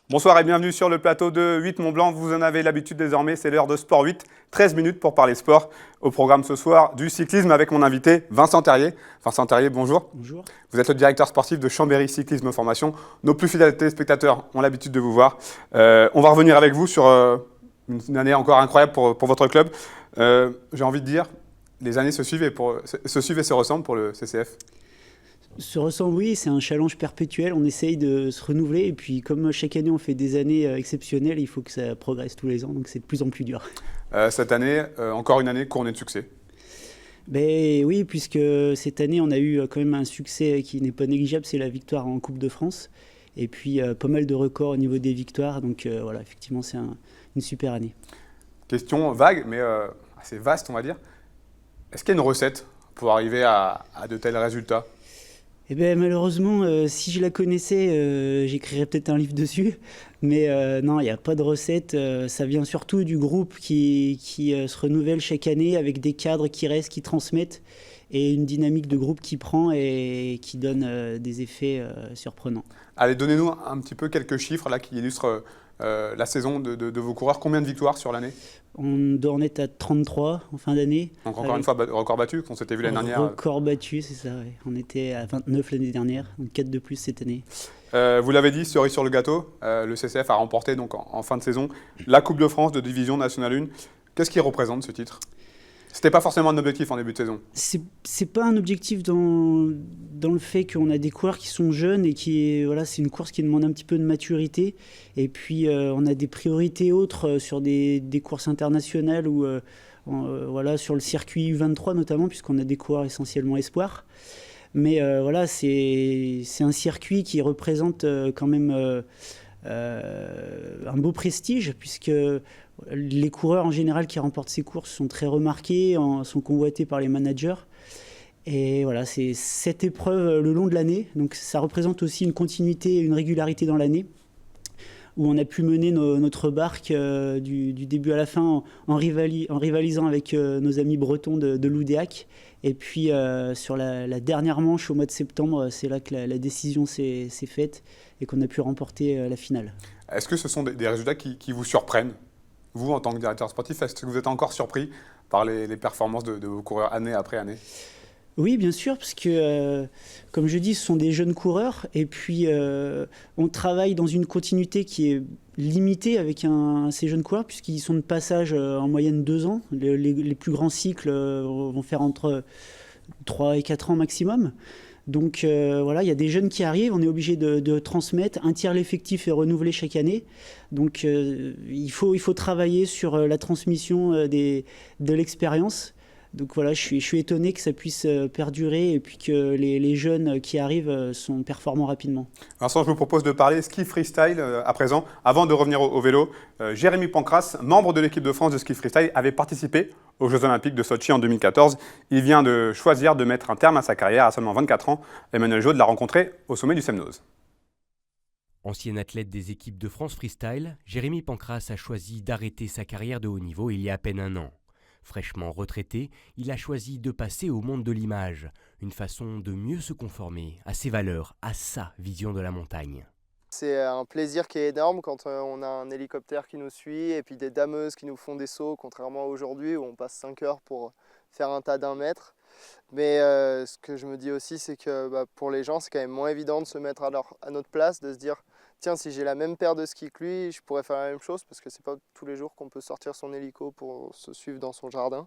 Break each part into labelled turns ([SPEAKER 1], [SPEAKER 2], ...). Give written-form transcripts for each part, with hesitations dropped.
[SPEAKER 1] Bonsoir et bienvenue sur le plateau de 8 Mont-Blanc. Vous en avez l'habitude désormais, c'est l'heure de Sport 8. 13 minutes pour parler sport. Au programme ce soir, du cyclisme avec mon invité Vincent Terrier. Vincent Terrier, bonjour.
[SPEAKER 2] Bonjour.
[SPEAKER 1] Vous êtes le directeur sportif de Chambéry Cyclisme Formation. Nos plus fidèles téléspectateurs ont l'habitude de vous voir. On va revenir avec vous sur une année encore incroyable pour votre club. J'ai envie de dire, les années se suivent et se ressemblent pour le CCF.
[SPEAKER 2] Se ressemble, oui, c'est un challenge perpétuel, on essaye de se renouveler et puis comme chaque année on fait des années exceptionnelles, il faut que ça progresse tous les ans, donc c'est de plus en plus dur.
[SPEAKER 1] Cette année, encore une année couronnée de succès.
[SPEAKER 2] Ben oui, puisque cette année on a eu quand même un succès qui n'est pas négligeable, c'est la victoire en Coupe de France et puis pas mal de records au niveau des victoires, donc voilà, effectivement c'est une super année.
[SPEAKER 1] Question vague, mais assez vaste on va dire. Est-ce qu'il y a une recette pour arriver à de tels résultats ?
[SPEAKER 2] Eh bien, malheureusement, si je la connaissais, j'écrirais peut-être un livre dessus. Mais non, il n'y a pas de recette. Ça vient surtout du groupe qui se renouvelle chaque année avec des cadres qui restent, qui transmettent et une dynamique de groupe qui prend et qui donne des effets surprenants.
[SPEAKER 1] Allez, donnez-nous un petit peu quelques chiffres là, qui illustrent la saison de vos coureurs. Combien de victoires sur l'année ?
[SPEAKER 2] On doit en être à 33 en fin d'année.
[SPEAKER 1] Donc encore une fois, record battu, qu'on s'était vu l'année dernière.
[SPEAKER 2] Record battu, c'est ça. Ouais. On était à 29 l'année dernière, donc 4 de plus cette année.
[SPEAKER 1] Vous l'avez dit, cerise sur le gâteau, le CCF a remporté donc, en fin de saison la Coupe de France de Division Nationale 1. Qu'est-ce qui représente ce titre ? C'était pas forcément un objectif en début de saison.
[SPEAKER 2] C'est pas un objectif dans le fait qu'on a des coureurs qui sont jeunes et voilà, c'est une course qui demande un petit peu de maturité. Et puis on a des priorités autres sur des courses internationales ou voilà, sur le circuit U23 notamment, puisqu'on a des coureurs essentiellement espoirs. Mais voilà, c'est un circuit qui représente quand même un beau prestige, puisque les coureurs en général qui remportent ces courses sont très remarqués, sont convoités par les managers. Et voilà, c'est cette épreuve le long de l'année. Donc ça représente aussi une continuité, une régularité dans l'année, où on a pu mener notre barque du début à la fin en rivalisant avec nos amis bretons de l'Oudéac. Et puis sur la dernière manche au mois de septembre, c'est là que la décision s'est faite et qu'on a pu remporter la finale.
[SPEAKER 1] Est-ce que ce sont des résultats qui vous surprennent ? Vous, en tant que directeur sportif, est-ce que vous êtes encore surpris par les performances de vos coureurs année après année ?
[SPEAKER 2] Oui, bien sûr, parce que, comme je dis, ce sont des jeunes coureurs. Et puis, on travaille dans une continuité qui est limitée avec ces jeunes coureurs, puisqu'ils sont de passage en moyenne 2 ans. Les plus grands cycles vont faire entre 3 et 4 ans maximum. Donc voilà, il y a des jeunes qui arrivent, on est obligé de transmettre. Un tiers l'effectif est renouvelé chaque année. Donc il faut travailler sur la transmission de l'expérience. Donc voilà, je suis étonné que ça puisse perdurer et puis que les jeunes qui arrivent sont performants rapidement.
[SPEAKER 1] Vincent, je vous propose de parler ski freestyle à présent. Avant de revenir au vélo, Jérémy Pancras, membre de l'équipe de France de ski freestyle, avait participé aux Jeux Olympiques de Sotchi en 2014. Il vient de choisir de mettre un terme à sa carrière à seulement 24 ans. Emmanuel Jaude l'a rencontré au sommet du Semnoz.
[SPEAKER 3] Ancien athlète des équipes de France freestyle, Jérémy Pancras a choisi d'arrêter sa carrière de haut niveau il y a à peine 1 an. Fraîchement retraité, il a choisi de passer au monde de l'image, une façon de mieux se conformer à ses valeurs, à sa vision de la montagne.
[SPEAKER 4] C'est un plaisir qui est énorme quand on a un hélicoptère qui nous suit et puis des dameuses qui nous font des sauts, contrairement à aujourd'hui où on passe 5 heures pour faire un tas d'1 mètre. Mais ce que je me dis aussi, c'est que pour les gens, c'est quand même moins évident de se mettre à notre place, de se dire tiens, si j'ai la même paire de skis que lui, je pourrais faire la même chose parce que c'est pas tous les jours qu'on peut sortir son hélico pour se suivre dans son jardin.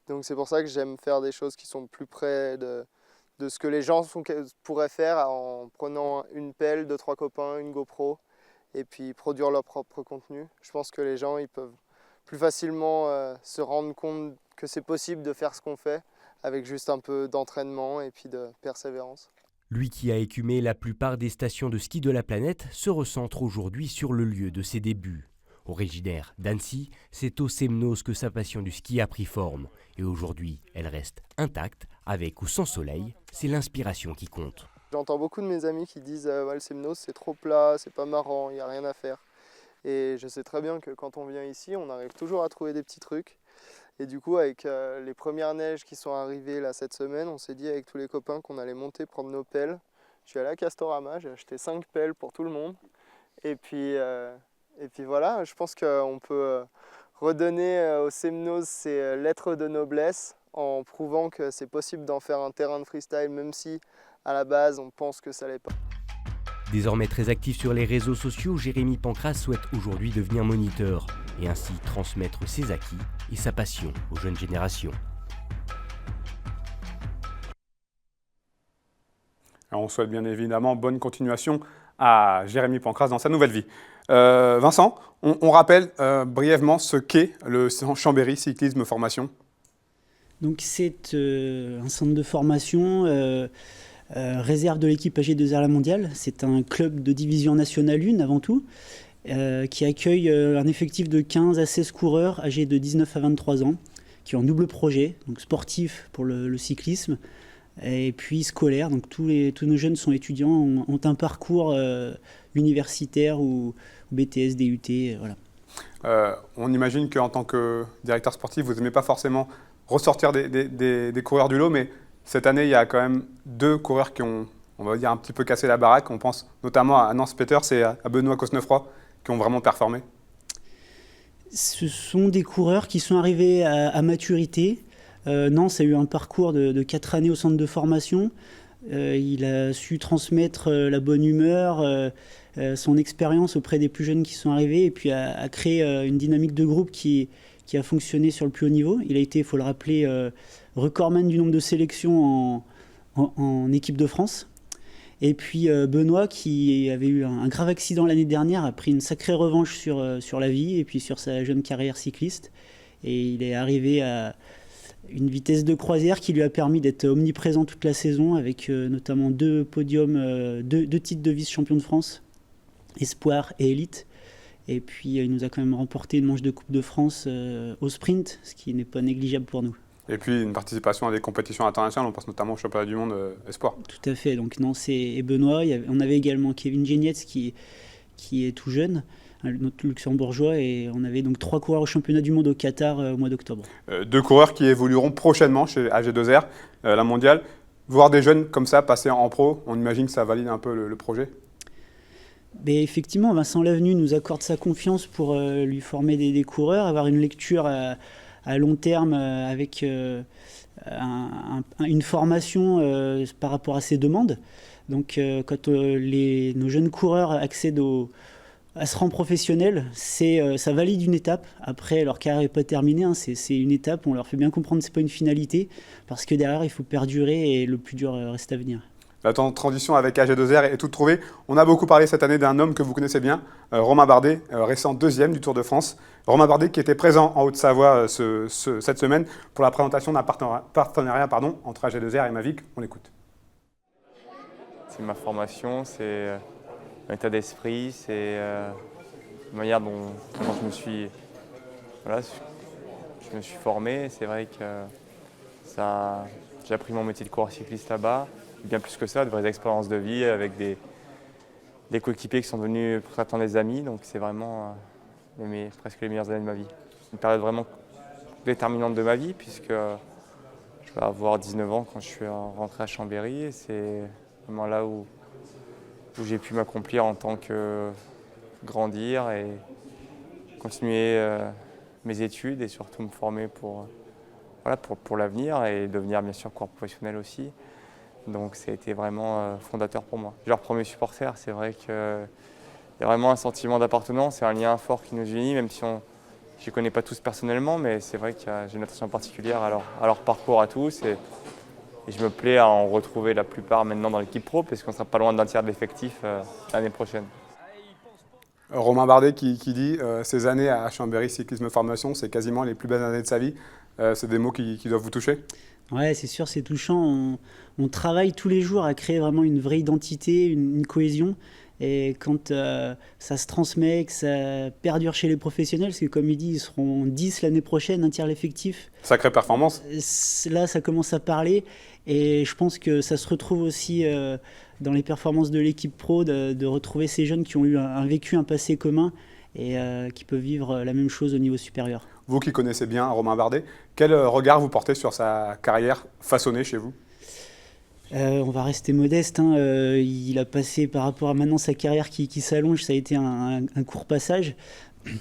[SPEAKER 4] Donc c'est pour ça que j'aime faire des choses qui sont plus près de ce que les gens pourraient faire en prenant une pelle, 2-3 copains, une GoPro et puis produire leur propre contenu. Je pense que les gens ils peuvent plus facilement se rendre compte que c'est possible de faire ce qu'on fait avec juste un peu d'entraînement et puis de persévérance.
[SPEAKER 3] Lui qui a écumé la plupart des stations de ski de la planète se recentre aujourd'hui sur le lieu de ses débuts. Originaire d'Annecy, c'est au Semnoz que sa passion du ski a pris forme. Et aujourd'hui, elle reste intacte, avec ou sans soleil, c'est l'inspiration qui compte.
[SPEAKER 4] J'entends beaucoup de mes amis qui disent ouais, le Semnoz c'est trop plat, c'est pas marrant, il n'y a rien à faire. Et je sais très bien que quand on vient ici, on arrive toujours à trouver des petits trucs. Et du coup, avec les premières neiges qui sont arrivées là, cette semaine, on s'est dit avec tous les copains qu'on allait monter prendre nos pelles. Je suis allé à Castorama, j'ai acheté 5 pelles pour tout le monde. Et puis voilà, je pense qu'on peut redonner au Semnoz ses lettres de noblesse en prouvant que c'est possible d'en faire un terrain de freestyle, même si à la base on pense que ça l'est pas.
[SPEAKER 3] Désormais très actif sur les réseaux sociaux, Jérémy Pancrace souhaite aujourd'hui devenir moniteur et ainsi transmettre ses acquis et sa passion aux jeunes générations.
[SPEAKER 1] Alors, on souhaite bien évidemment bonne continuation à Jérémy Pancrace dans sa nouvelle vie. Vincent, on rappelle brièvement ce qu'est le Chambéry Cyclisme Formation.
[SPEAKER 2] Donc c'est un centre de formation réserve de l'équipe AG2R La Mondiale. C'est un club de division nationale 1 avant tout, qui accueille un effectif de 15 à 16 coureurs âgés de 19 à 23 ans, qui ont un double projet, donc sportif pour le cyclisme, et puis scolaire. Donc tous nos jeunes sont étudiants, ont un parcours universitaire ou BTS, DUT, voilà.
[SPEAKER 1] On imagine qu'en tant que directeur sportif, vous n'aimez pas forcément ressortir des coureurs du lot, mais cette année, il y a quand même 2 coureurs qui ont, on va dire, un petit peu cassé la baraque. On pense notamment à Nance Peters et à Benoît Cosnefroy, qui ont vraiment performé.
[SPEAKER 2] Ce sont des coureurs qui sont arrivés à maturité. Nance a eu un parcours de 4 années au centre de formation. Il a su transmettre la bonne humeur, son expérience auprès des plus jeunes qui sont arrivés, et puis a créé une dynamique de groupe qui a fonctionné sur le plus haut niveau. Il a été, il faut le rappeler, recordman du nombre de sélections en équipe de France. Et puis Benoît, qui avait eu un grave accident l'année dernière, a pris une sacrée revanche sur la vie et puis sur sa jeune carrière cycliste. Et il est arrivé à une vitesse de croisière qui lui a permis d'être omniprésent toute la saison, avec notamment 2 podiums, 2 titres de vice-champion de France, Espoir et Élite. Et puis il nous a quand même remporté une manche de Coupe de France au sprint, ce qui n'est pas négligeable pour nous.
[SPEAKER 1] Et puis une participation à des compétitions internationales, on pense notamment au championnat du monde Espoir.
[SPEAKER 2] Tout à fait, donc Nance et Benoît. On avait également Kevin Genietz qui est tout jeune, notre luxembourgeois, et on avait donc 3 coureurs au championnat du monde au Qatar au mois d'octobre.
[SPEAKER 1] 2 coureurs qui évolueront prochainement chez AG2R, la mondiale. Voir des jeunes comme ça passer en pro, on imagine que ça valide un peu le projet.
[SPEAKER 2] Mais effectivement, Vincent Lavenu nous accorde sa confiance pour lui former des coureurs, avoir une lecture à long terme avec une formation par rapport à ses demandes. Donc quand nos jeunes coureurs accèdent à ce rang professionnel, ça valide une étape. Après, leur carrière n'est pas terminée, hein, c'est une étape, on leur fait bien comprendre que ce n'est pas une finalité, parce que derrière, il faut perdurer et le plus dur reste à venir.
[SPEAKER 1] La transition avec AG2R est toute trouvée. On a beaucoup parlé cette année d'un homme que vous connaissez bien, Romain Bardet, récent 2e du Tour de France. Romain Bardet qui était présent en Haute-Savoie cette semaine pour la présentation d'un partenariat entre AG2R et Mavic. On l'écoute.
[SPEAKER 5] C'est ma formation, c'est un état d'esprit, c'est la manière dont je me suis formé. C'est vrai que j'ai appris mon métier de coureur cycliste là-bas. Bien plus que ça, de vraies expériences de vie avec des coéquipiers qui sont devenus pratiquement des amis. Donc c'est vraiment presque les meilleures années de ma vie. Une période vraiment déterminante de ma vie, puisque je vais avoir 19 ans quand je suis rentré à Chambéry. Et c'est vraiment là où j'ai pu m'accomplir en tant que grandir et continuer mes études et surtout me former pour l'avenir et devenir bien sûr coureur professionnel aussi. Donc ça a été vraiment fondateur pour moi. Leur premier supporter, c'est vrai qu'il y a vraiment un sentiment d'appartenance, c'est un lien fort qui nous unit, même si je ne les connais pas tous personnellement, mais c'est vrai que j'ai une attention particulière à leur parcours à tous. Et je me plais à en retrouver la plupart maintenant dans l'équipe pro, parce qu'on ne sera pas loin d'un tiers de l'effectif l'année prochaine.
[SPEAKER 1] Romain Bardet qui dit ces années à Chambéry Cyclisme Formation, c'est quasiment les plus belles années de sa vie. C'est des mots qui doivent vous toucher?
[SPEAKER 2] Ouais, c'est sûr, c'est touchant. On travaille tous les jours à créer vraiment une vraie identité, une cohésion. Et quand ça se transmet, que ça perdure chez les professionnels, parce que comme il dit, ils seront 10 l'année prochaine, un tiers l'effectif.
[SPEAKER 1] Sacrée performance.
[SPEAKER 2] Là, ça commence à parler. Et je pense que ça se retrouve aussi dans les performances de l'équipe pro, de retrouver ces jeunes qui ont eu un vécu, un passé commun et qui peuvent vivre la même chose au niveau supérieur.
[SPEAKER 1] Vous qui connaissez bien Romain Bardet, quel regard vous portez sur sa carrière façonnée chez vous ?
[SPEAKER 2] On va rester modeste, hein. Il a passé par rapport à maintenant sa carrière qui s'allonge, ça a été un court passage,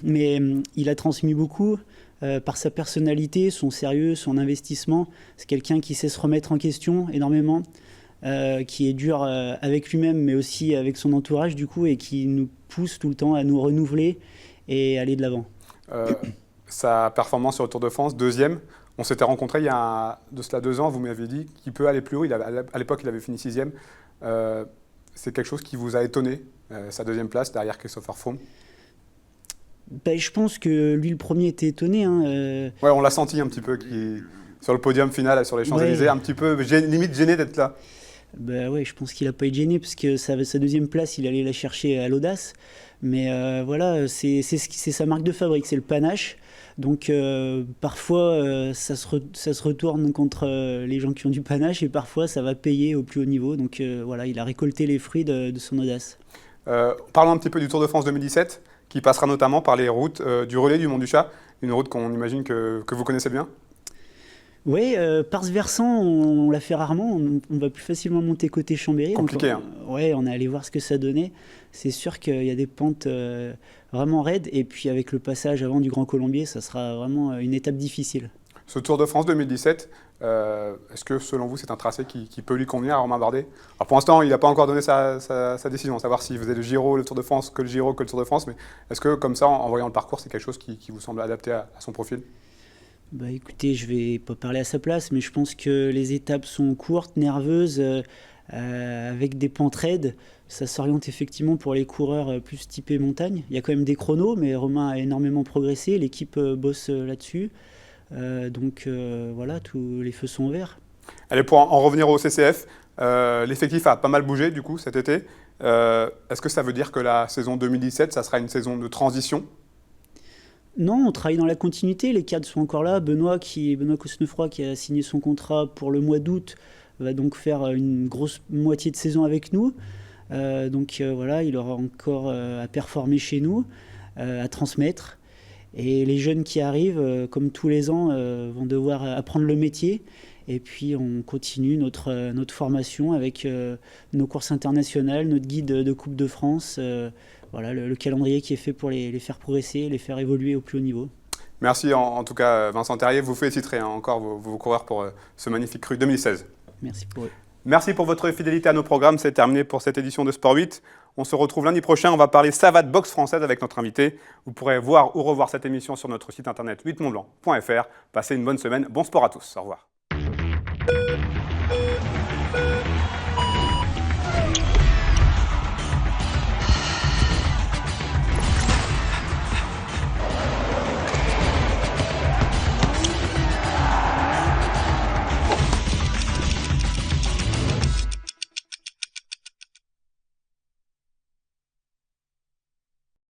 [SPEAKER 2] mais il a transmis beaucoup par sa personnalité, son sérieux, son investissement. C'est quelqu'un qui sait se remettre en question énormément, qui est dur avec lui-même mais aussi avec son entourage du coup, et qui nous pousse tout le temps à nous renouveler et aller de l'avant.
[SPEAKER 1] Sa performance sur le Tour de France, deuxième. On s'était rencontrés il y a de cela 2 ans, vous m'aviez dit qu'il peut aller plus haut. À l'époque, il avait fini 6e. C'est quelque chose qui vous a étonné, sa deuxième place derrière Christopher Froome?
[SPEAKER 2] Ben, je pense que lui, le premier, était étonné. Hein.
[SPEAKER 1] Ouais, on l'a senti un petit peu sur le podium final, sur les Champs-Élysées, un petit peu limite gêné d'être là.
[SPEAKER 2] Ben ouais, je pense qu'il n'a pas été gêné parce que sa deuxième place, il allait la chercher à l'audace. Mais voilà, c'est sa marque de fabrique, c'est le panache. Donc parfois, ça se retourne contre les gens qui ont du panache et parfois, ça va payer au plus haut niveau. Donc voilà, il a récolté les fruits de son audace.
[SPEAKER 1] Parlons un petit peu du Tour de France 2017, qui passera notamment par les routes du relais du Mont du Chat, une route qu'on imagine que vous connaissez bien.
[SPEAKER 2] Oui, par ce versant, on l'a fait rarement. On va plus facilement monter côté Chambéry.
[SPEAKER 1] Compliqué,
[SPEAKER 2] donc,
[SPEAKER 1] hein.
[SPEAKER 2] Ouais, on est allé voir ce que ça donnait. C'est sûr qu'il y a des pentes vraiment raides. Et puis avec le passage avant du Grand Colombier, ça sera vraiment une étape difficile.
[SPEAKER 1] Ce Tour de France 2017, est-ce que selon vous, c'est un tracé qui peut lui convenir à Romain Bardet? Alors pour l'instant, il n'a pas encore donné sa décision, savoir s'il faisait le Giro, le Tour de France, que le Giro, que le Tour de France. Mais est-ce que comme ça, en voyant le parcours, c'est quelque chose qui vous semble adapté à son profil?
[SPEAKER 2] Bah écoutez, je vais pas parler à sa place, mais je pense que les étapes sont courtes, nerveuses, avec des pentes raides. Ça s'oriente effectivement pour les coureurs plus typés montagne. Il y a quand même des chronos, mais Romain a énormément progressé. L'équipe bosse là-dessus. Donc voilà, tous les feux sont ouverts.
[SPEAKER 1] Allez, pour en revenir au CCF, l'effectif a pas mal bougé du coup cet été. Est-ce que ça veut dire que la saison 2017, ça sera une saison de transition?
[SPEAKER 2] Non, on travaille dans la continuité, les cadres sont encore là. Benoît Cosnefroy, qui a signé son contrat pour le mois d'août, va donc faire une grosse moitié de saison avec nous. Donc voilà, il aura encore à performer chez nous, à transmettre. Et les jeunes qui arrivent, comme tous les ans, vont devoir apprendre le métier. Et puis on continue notre formation avec nos courses internationales, notre guide de Coupe de France. Voilà, le calendrier qui est fait pour les faire progresser, les faire évoluer au plus haut niveau.
[SPEAKER 1] Merci en tout cas Vincent Terrier, vous féliciterez encore vos coureurs pour ce magnifique cru 2016.
[SPEAKER 2] Merci pour eux.
[SPEAKER 1] Merci pour votre fidélité à nos programmes, c'est terminé pour cette édition de Sport 8. On se retrouve lundi prochain, on va parler savate boxe française avec notre invité. Vous pourrez voir ou revoir cette émission sur notre site internet 8montblanc.fr. Passez une bonne semaine, bon sport à tous, au revoir.